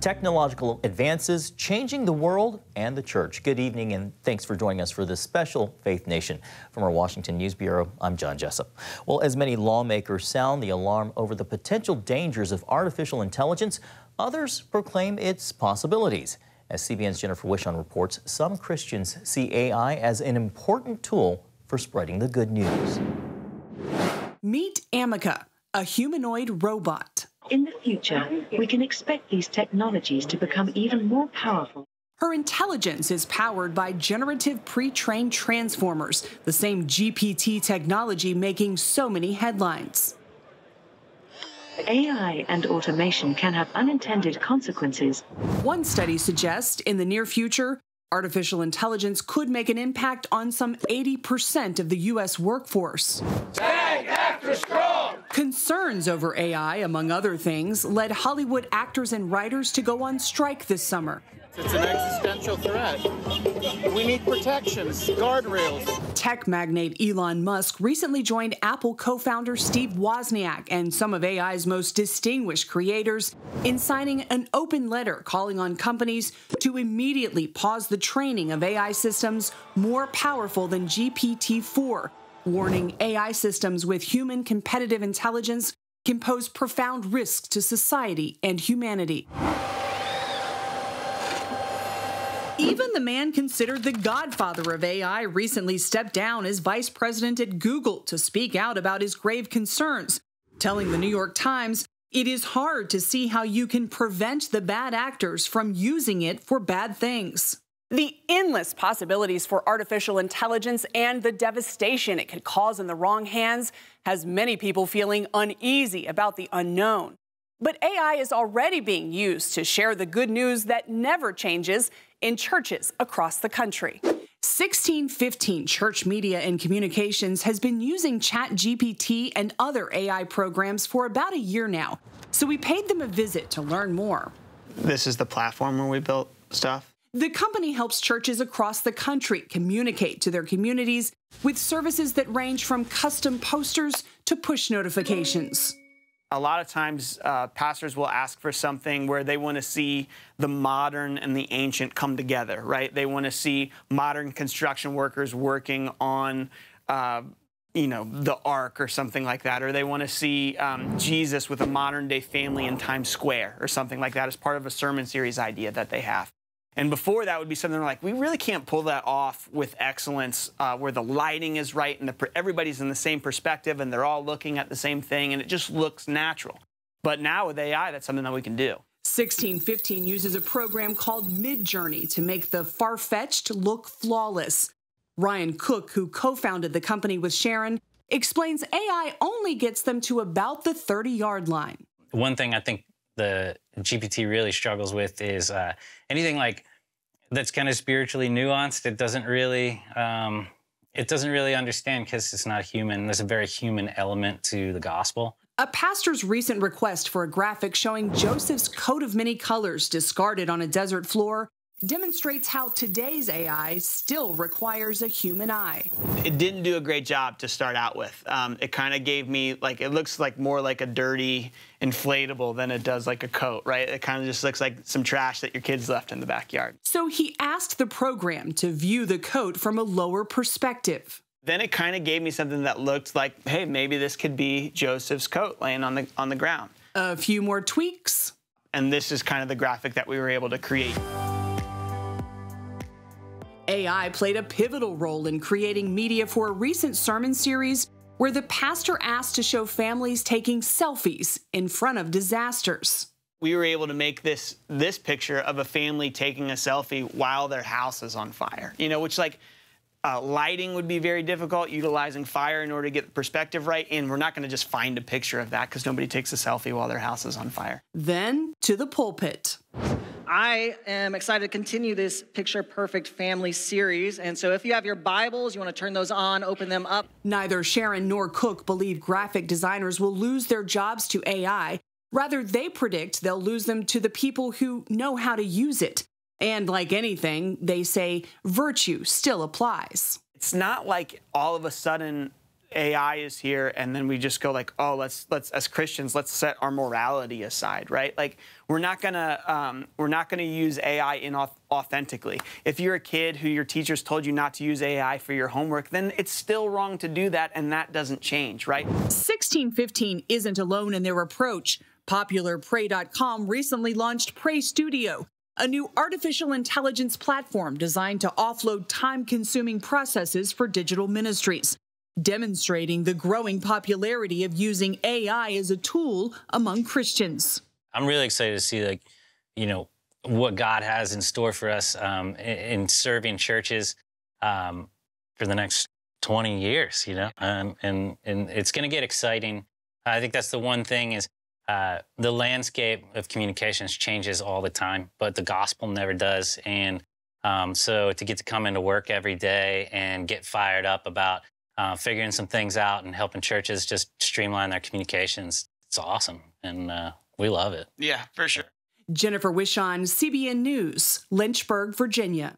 technological advances changing the world and the church. Good evening and thanks for joining us for this special Faith Nation. From our Washington News Bureau, I'm John Jessup. Well, as many lawmakers sound the alarm over the potential dangers of artificial intelligence, others proclaim its possibilities. As CBN's Jennifer Wishon reports, some Christians see AI as an important tool for spreading the good news. Meet Amica, a humanoid robot. In the future, we can expect these technologies to become even more powerful. Her intelligence is powered by generative pre-trained transformers, the same GPT technology making so many headlines. AI and automation can have unintended consequences. One study suggests in the near future, artificial intelligence could make an impact on some 80% of the U.S. workforce. Tag after strong! Concerns over AI, among other things, led Hollywood actors and writers to go on strike this summer. It's an existential threat. We need protections, guardrails. Tech magnate Elon Musk recently joined Apple co-founder Steve Wozniak and some of AI's most distinguished creators in signing an open letter calling on companies to immediately pause the training of AI systems more powerful than GPT-4, warning AI systems with human competitive intelligence can pose profound risks to society and humanity. Even the man considered the godfather of AI recently stepped down as vice president at Google to speak out about his grave concerns, telling the New York Times, "It is hard to see how you can prevent the bad actors from using it for bad things." The endless possibilities for artificial intelligence and the devastation it could cause in the wrong hands has many people feeling uneasy about the unknown. But AI is already being used to share the good news that never changes in churches across the country. 1615 Church Media and Communications has been using ChatGPT and other AI programs for about a year now, so we paid them a visit to learn more. This is the platform where we built stuff. The company helps churches across the country communicate to their communities with services that range from custom posters to push notifications. A lot of times, pastors will ask for something where they want to see the modern and the ancient come together, right? They want to see modern construction workers working on, the ark or something like that, or they want to see Jesus with a modern-day family in Times Square or something like that as part of a sermon series idea that they have. And before that would be something like, we really can't pull that off with excellence, where the lighting is right and everybody's in the same perspective and they're all looking at the same thing and it just looks natural. But now with AI, that's something that we can do. 1615 uses a program called Midjourney to make the far-fetched look flawless. Ryan Cook, who co-founded the company with Sharon, explains AI only gets them to about the 30-yard line. One thing I think the GPT really struggles with is anything like that's kind of spiritually nuanced. It doesn't really understand because it's not human. There's a very human element to the gospel. A pastor's recent request for a graphic showing Joseph's coat of many colors discarded on a desert floor demonstrates how today's AI still requires a human eye. It didn't do a great job to start out with. It kind of gave me, it looks like more like a dirty inflatable than it does like a coat, right? It kind of just looks like some trash that your kids left in the backyard. So he asked the program to view the coat from a lower perspective. Then it kind of gave me something that looked like, hey, maybe this could be Joseph's coat laying on the ground. A few more tweaks. And this is kind of the graphic that we were able to create. AI played a pivotal role in creating media for a recent sermon series where the pastor asked to show families taking selfies in front of disasters. We were able to make this picture of a family taking a selfie while their house is on fire, which lighting would be very difficult, utilizing fire in order to get the perspective right, and we're not going to just find a picture of that because nobody takes a selfie while their house is on fire. Then to the pulpit. I am excited to continue this Picture Perfect Family series, and so if you have your Bibles, you want to turn those on, open them up. Neither Sharon nor Cook believe graphic designers will lose their jobs to AI. Rather, they predict they'll lose them to the people who know how to use it. And like anything, they say virtue still applies. It's not like all of a sudden AI is here, and then we just go like, oh, let's as Christians, let's set our morality aside, right? Like we're not gonna use AI inauthentically. If you're a kid who your teachers told you not to use AI for your homework, then it's still wrong to do that, and that doesn't change, right? 1615 isn't alone in their approach. Popular Pray.com recently launched Pray Studio, a new artificial intelligence platform designed to offload time-consuming processes for digital ministries, demonstrating the growing popularity of using AI as a tool among Christians. I'm really excited to see, like, what God has in store for us in serving churches for the next 20 years, and it's going to get exciting. I think that's the one thing is the landscape of communications changes all the time, but the gospel never does. And so to get to come into work every day and get fired up about figuring some things out and helping churches just streamline their communications, it's awesome. And we love it. Yeah, for sure. Jennifer Wishon, CBN News, Lynchburg, Virginia.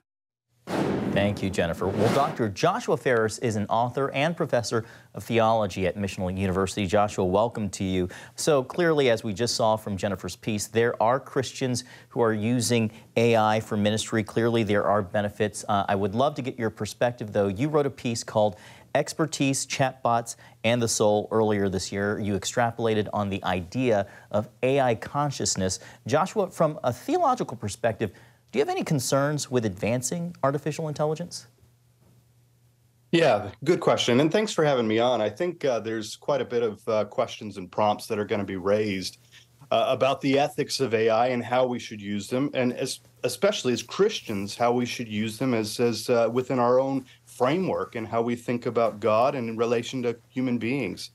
Thank you, Jennifer. Well, Dr. Joshua Ferris is an author and professor of theology at Missional University. Joshua, welcome to you. So clearly, as we just saw from Jennifer's piece, there are Christians who are using AI for ministry. Clearly, there are benefits. I would love to get your perspective, though. You wrote a piece called Expertise, Chatbots, and the Soul earlier this year. You extrapolated on the idea of AI consciousness. Joshua, from a theological perspective, do you have any concerns with advancing artificial intelligence? Yeah, good question. And thanks for having me on. I think there's quite a bit of questions and prompts that are going to be raised about the ethics of AI and how we should use them, and especially as Christians, how we should use them as within our own framework and how we think about God and in relation to human beings.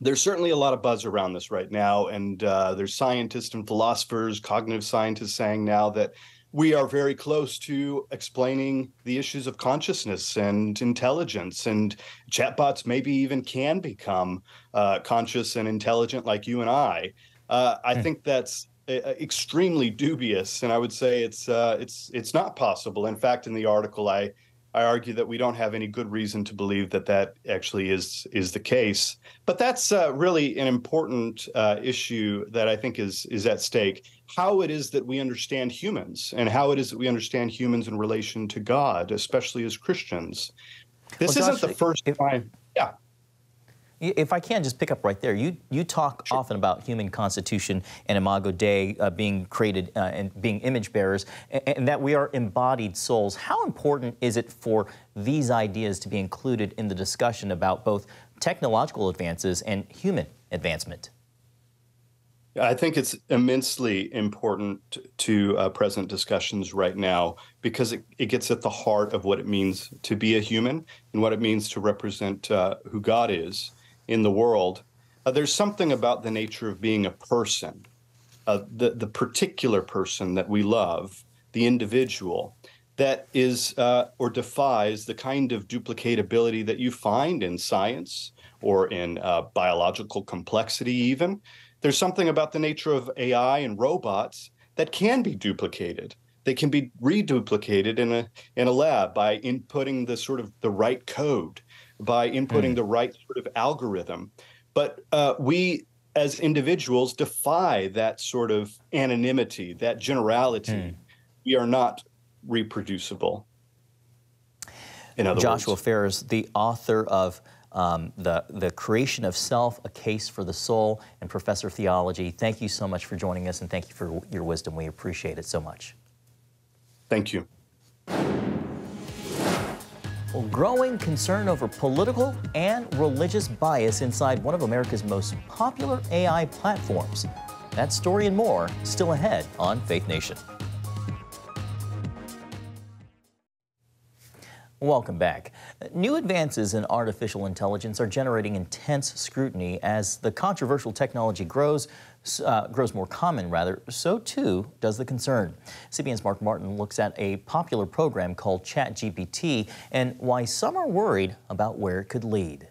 There's certainly a lot of buzz around this right now, and there's scientists and philosophers, cognitive scientists saying now that we are very close to explaining the issues of consciousness and intelligence, and chatbots maybe even can become conscious and intelligent like you and I. I think that's extremely dubious, and I would say it's not possible. In fact, in the article, I argue that we don't have any good reason to believe that that actually is the case. But that's really an important issue that I think is at stake. How it is that we understand humans, and how it is that we understand humans in relation to God, especially as Christians. This isn't the first time. Yeah. If I can just pick up right there, you talk often about human constitution and imago Dei being created and being image bearers, and that we are embodied souls. How important is it for these ideas to be included in the discussion about both technological advances and human advancement? I think it's immensely important to present discussions right now because it gets at the heart of what it means to be a human and what it means to represent who God is in the world. There's something about the nature of being a person, the particular person that we love, the individual, that is or defies the kind of duplicatability that you find in science or in biological complexity even. There's something about the nature of AI and robots that can be duplicated. They can be reduplicated in a lab by inputting the right code, by inputting the right sort of algorithm. But we as individuals defy that sort of anonymity, that generality. We are not reproducible. In other Joshua words. Ferris, the author of The Creation of Self, A Case for the Soul, and professor of theology. Thank you so much for joining us, and thank you for your wisdom. We appreciate it so much. Thank you. Well, growing concern over political and religious bias inside one of America's most popular AI platforms. That story and more still ahead on Faith Nation. Welcome back. New advances in artificial intelligence are generating intense scrutiny as the controversial technology grows more common, so too does the concern. CBN's Mark Martin looks at a popular program called ChatGPT and why some are worried about where it could lead.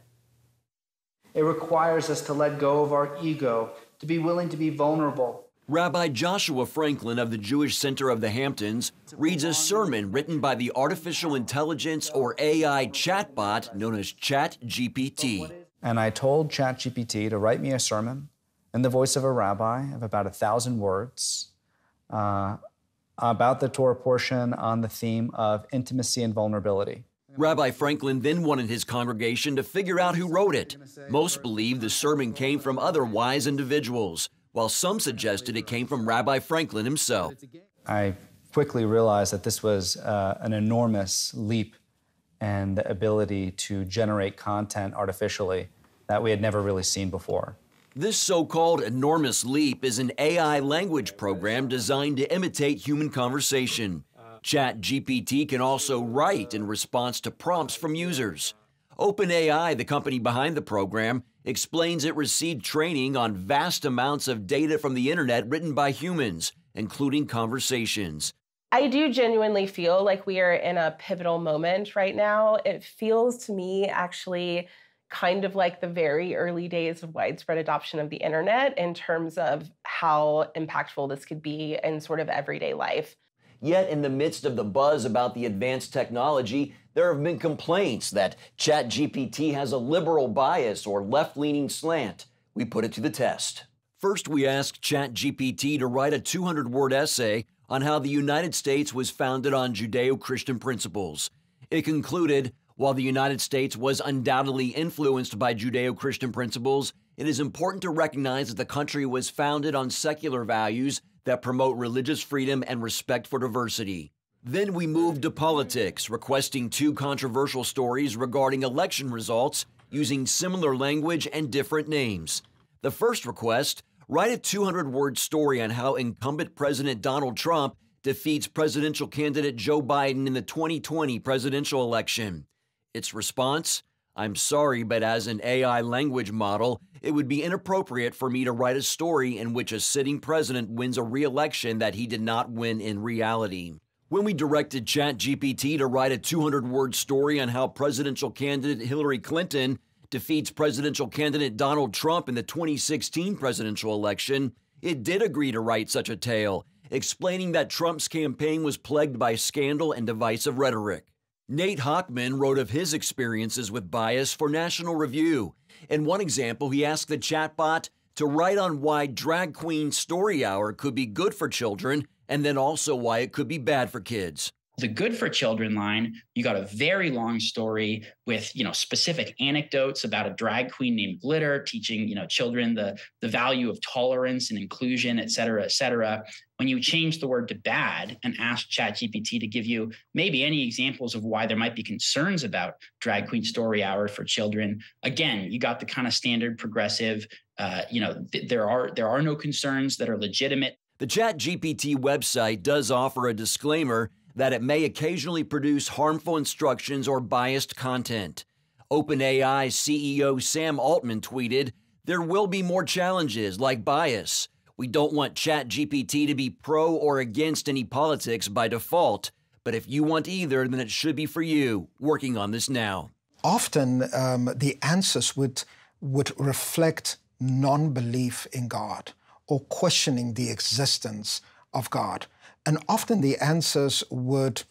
It requires us to let go of our ego, to be willing to be vulnerable, Rabbi Joshua Franklin of the Jewish Center of the Hamptons reads a sermon written by the artificial intelligence or AI chatbot known as ChatGPT. And I told ChatGPT to write me a sermon in the voice of a rabbi of about 1,000 words about the Torah portion on the theme of intimacy and vulnerability. Rabbi Franklin then wanted his congregation to figure out who wrote it. Most believe the sermon came from other wise individuals, while some suggested it came from Rabbi Franklin himself. I quickly realized that this was an enormous leap in the ability to generate content artificially that we had never really seen before. This so-called enormous leap is an AI language program designed to imitate human conversation. ChatGPT can also write in response to prompts from users. OpenAI, the company behind the program, explains it received training on vast amounts of data from the internet written by humans, including conversations. I do genuinely feel like we are in a pivotal moment right now. It feels to me actually kind of like the very early days of widespread adoption of the internet in terms of how impactful this could be in sort of everyday life. Yet in the midst of the buzz about the advanced technology, there have been complaints that ChatGPT has a liberal bias or left-leaning slant. We put it to the test. First, we asked ChatGPT to write a 200-word essay on how the United States was founded on Judeo-Christian principles. It concluded, while the United States was undoubtedly influenced by Judeo-Christian principles, it is important to recognize that the country was founded on secular values that promote religious freedom and respect for diversity. Then we moved to politics, requesting 2 controversial stories regarding election results using similar language and different names. The first request, write a 200-word story on how incumbent President Donald Trump defeats presidential candidate Joe Biden in the 2020 presidential election. Its response, I'm sorry, but as an AI language model, it would be inappropriate for me to write a story in which a sitting president wins a re-election that he did not win in reality. When we directed ChatGPT to write a 200-word story on how presidential candidate Hillary Clinton defeats presidential candidate Donald Trump in the 2016 presidential election, it did agree to write such a tale, explaining that Trump's campaign was plagued by scandal and divisive rhetoric. Nate Hochman wrote of his experiences with bias for National Review. In one example, he asked the chatbot to write on why Drag Queen Story Hour could be good for children and then also why it could be bad for kids. The good for children line, you got a very long story with, specific anecdotes about a drag queen named Glitter teaching, children the value of tolerance and inclusion, et cetera, et cetera. When you change the word to bad and ask ChatGPT to give you maybe any examples of why there might be concerns about Drag Queen Story Hour for children, again, you got the kind of standard progressive, there are no concerns that are legitimate. The ChatGPT website does offer a disclaimer that it may occasionally produce harmful instructions or biased content. OpenAI CEO Sam Altman tweeted, "There will be more challenges like bias. We don't want ChatGPT to be pro or against any politics by default, but if you want either, then it should be for you. Working on this now." Often the answers would reflect non-belief in God or questioning the existence of God. And often the answers would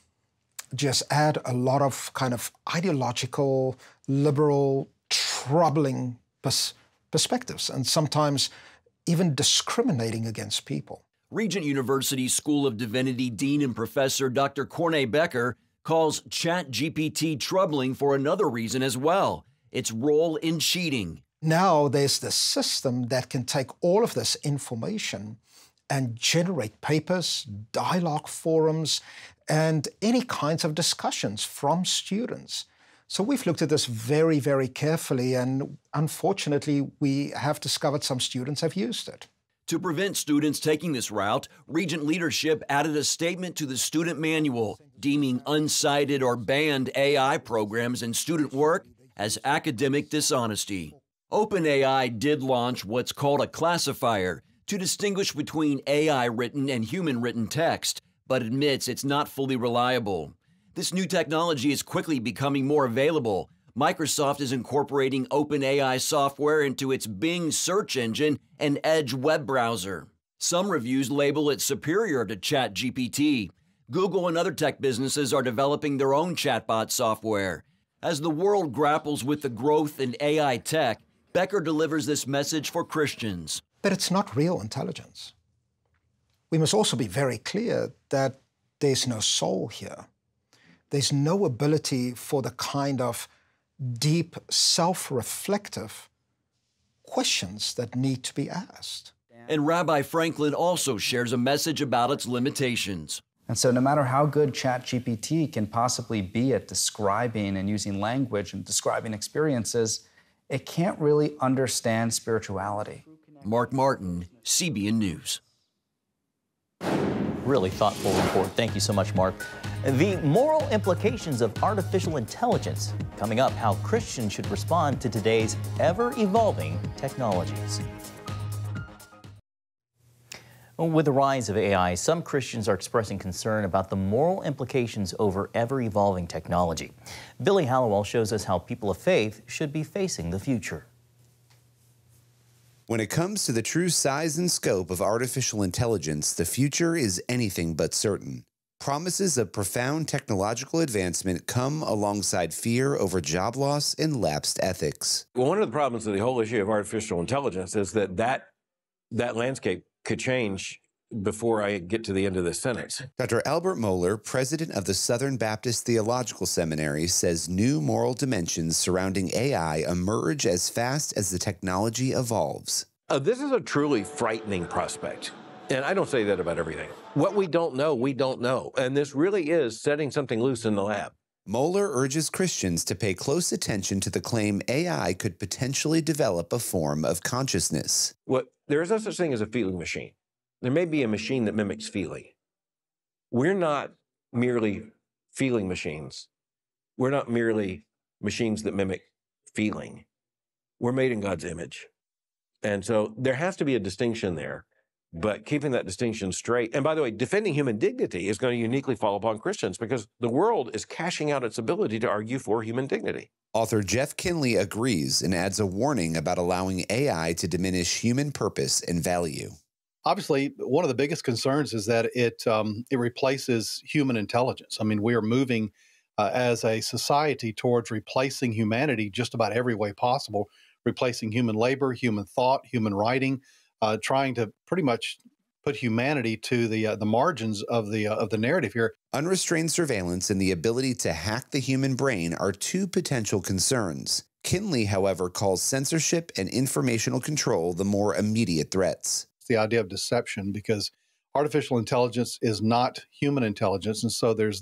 just add a lot of kind of ideological, liberal, troubling perspectives, and sometimes even discriminating against people. Regent University School of Divinity Dean and Professor Dr. Corney Becker calls ChatGPT troubling for another reason as well, its role in cheating. Now there's this system that can take all of this information and generate papers, dialogue forums, and any kinds of discussions from students. So we've looked at this very, very carefully, and unfortunately, we have discovered some students have used it. To prevent students taking this route, Regent leadership added a statement to the student manual, deeming unsighted or banned AI programs and student work as academic dishonesty. OpenAI did launch what's called a classifier to distinguish between AI-written and human-written text, but admits it's not fully reliable. This new technology is quickly becoming more available. Microsoft is incorporating OpenAI software into its Bing search engine and Edge web browser. Some reviews label it superior to ChatGPT. Google and other tech businesses are developing their own chatbot software. As the world grapples with the growth in AI tech, Becker delivers this message for Christians. But it's not real intelligence. We must also be very clear that there's no soul here. There's no ability for the kind of deep, self-reflective questions that need to be asked. And Rabbi Franklin also shares a message about its limitations. And so no matter how good ChatGPT can possibly be at describing and using language and describing experiences, it can't really understand spirituality. Mark Martin, CBN News. Really thoughtful report. Thank you so much, Mark. The moral implications of artificial intelligence. Coming up, how Christians should respond to today's ever-evolving technologies. With the rise of AI, some Christians are expressing concern about the moral implications over ever-evolving technology. Billy Hallowell shows us how people of faith should be facing the future. When it comes to the true size and scope of artificial intelligence, the future is anything but certain. Promises of profound technological advancement come alongside fear over job loss and lapsed ethics. Well, one of the problems of the whole issue of artificial intelligence is that landscape could change before I get to the end of this sentence. Dr. Albert Mohler, president of the Southern Baptist Theological Seminary, says new moral dimensions surrounding AI emerge as fast as the technology evolves. This is a truly frightening prospect. And I don't say that about everything. What we don't know, we don't know. And this really is setting something loose in the lab. Mohler urges Christians to pay close attention to the claim AI could potentially develop a form of consciousness. There is no such thing as a feeling machine. There may be a machine that mimics feeling. We're not merely feeling machines. We're not merely machines that mimic feeling. We're made in God's image. And so there has to be a distinction there, but keeping that distinction straight. And by the way, defending human dignity is going to uniquely fall upon Christians because the world is cashing out its ability to argue for human dignity. Author Jeff Kinley agrees and adds a warning about allowing AI to diminish human purpose and value. Obviously, one of the biggest concerns is that it replaces human intelligence. I mean, we are moving as a society towards replacing humanity just about every way possible, replacing human labor, human thought, human writing, trying to pretty much put humanity to the margins of the narrative here. Unrestrained surveillance and the ability to hack the human brain are two potential concerns. Kinley, however, calls censorship and informational control the more immediate threats. The idea of deception, because artificial intelligence is not human intelligence, and so there's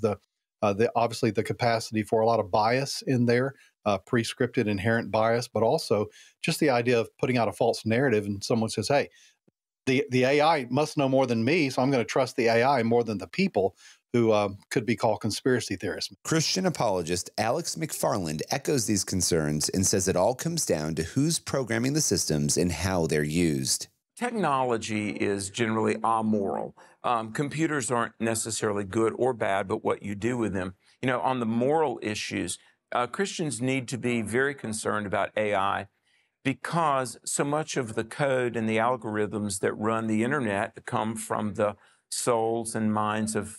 obviously the capacity for a lot of bias in there, pre-scripted inherent bias, but also just the idea of putting out a false narrative, and someone says, "Hey, the AI must know more than me, so I'm going to trust the AI more than the people who could be called conspiracy theorists." Christian apologist Alex McFarland echoes these concerns and says it all comes down to who's programming the systems and how they're used. Technology is generally amoral. Computers aren't necessarily good or bad, but what you do with them. You know, on the moral issues, Christians need to be very concerned about AI because so much of the code and the algorithms that run the internet come from the souls and minds of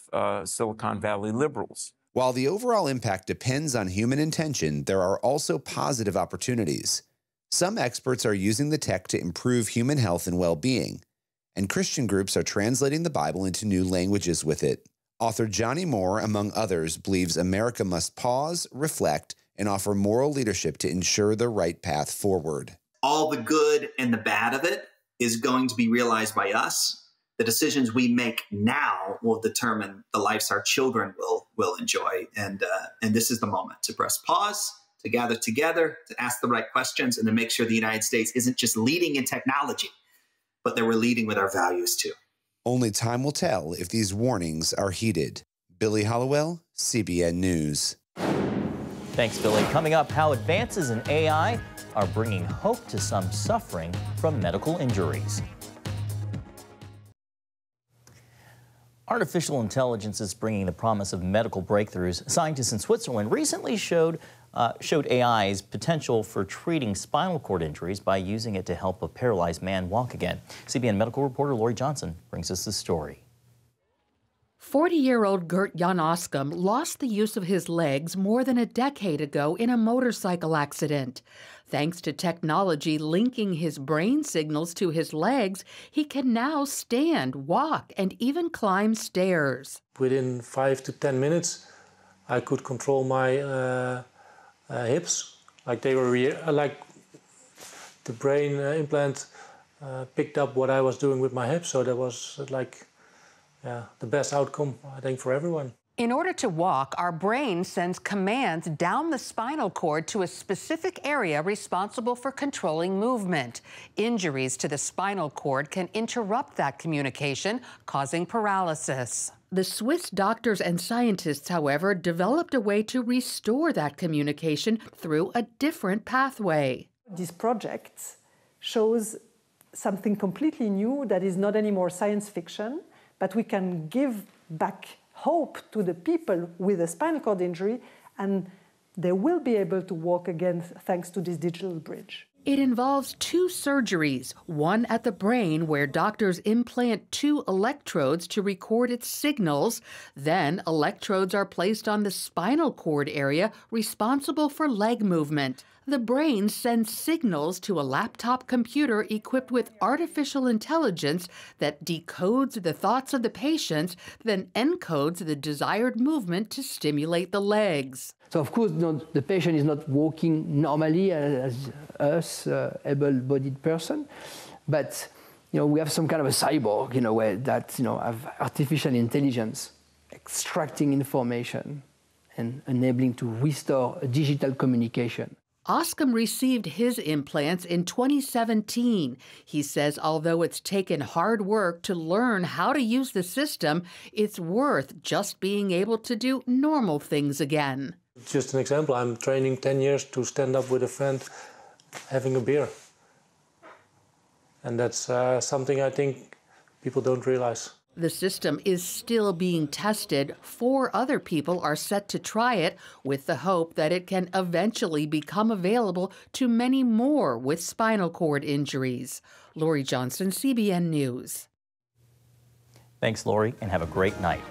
Silicon Valley liberals. While the overall impact depends on human intention, there are also positive opportunities. Some experts are using the tech to improve human health and well-being, and Christian groups are translating the Bible into new languages with it. Author Johnny Moore, among others, believes America must pause, reflect, and offer moral leadership to ensure the right path forward. All the good and the bad of it is going to be realized by us. The decisions we make now will determine the lives our children will enjoy, and this is the moment to press pause, to gather together, to ask the right questions, and to make sure the United States isn't just leading in technology, but that we're leading with our values too. Only time will tell if these warnings are heeded. Billy Hallowell, CBN News. Thanks, Billy. Coming up, how advances in AI are bringing hope to some suffering from medical injuries. Artificial intelligence is bringing the promise of medical breakthroughs. Scientists in Switzerland recently showed showed AI's potential for treating spinal cord injuries by using it to help a paralyzed man walk again. CBN medical reporter Lori Johnson brings us the story. 40-year-old Gert Jan Oskam lost the use of his legs more than a decade ago in a motorcycle accident. Thanks to technology linking his brain signals to his legs, he can now stand, walk, and even climb stairs. Within 5 to 10 minutes, I could control my hips, like they were like the brain implant picked up what I was doing with my hips. So that was like the best outcome, I think, for everyone. In order to walk, our brain sends commands down the spinal cord to a specific area responsible for controlling movement. Injuries to the spinal cord can interrupt that communication, causing paralysis. The Swiss doctors and scientists, however, developed a way to restore that communication through a different pathway. This project shows something completely new that is not anymore science fiction, but we can give back hope to the people with a spinal cord injury, and they will be able to walk again thanks to this digital bridge. It involves 2 surgeries, one at the brain where doctors implant 2 electrodes to record its signals. Then electrodes are placed on the spinal cord area responsible for leg movement. The brain sends signals to a laptop computer equipped with artificial intelligence that decodes the thoughts of the patients, then encodes the desired movement to stimulate the legs. So of course, the patient is not walking normally as us, able-bodied person, but we have some kind of a cyborg, where that have artificial intelligence extracting information and enabling to restore a digital communication. Oskam received his implants in 2017. He says although it's taken hard work to learn how to use the system, it's worth just being able to do normal things again. Just an example, I'm training 10 years to stand up with a friend having a beer. And that's something I think people don't realize. The system is still being tested. 4 other people are set to try it with the hope that it can eventually become available to many more with spinal cord injuries. Lori Johnson, CBN News. Thanks, Lori, and have a great night.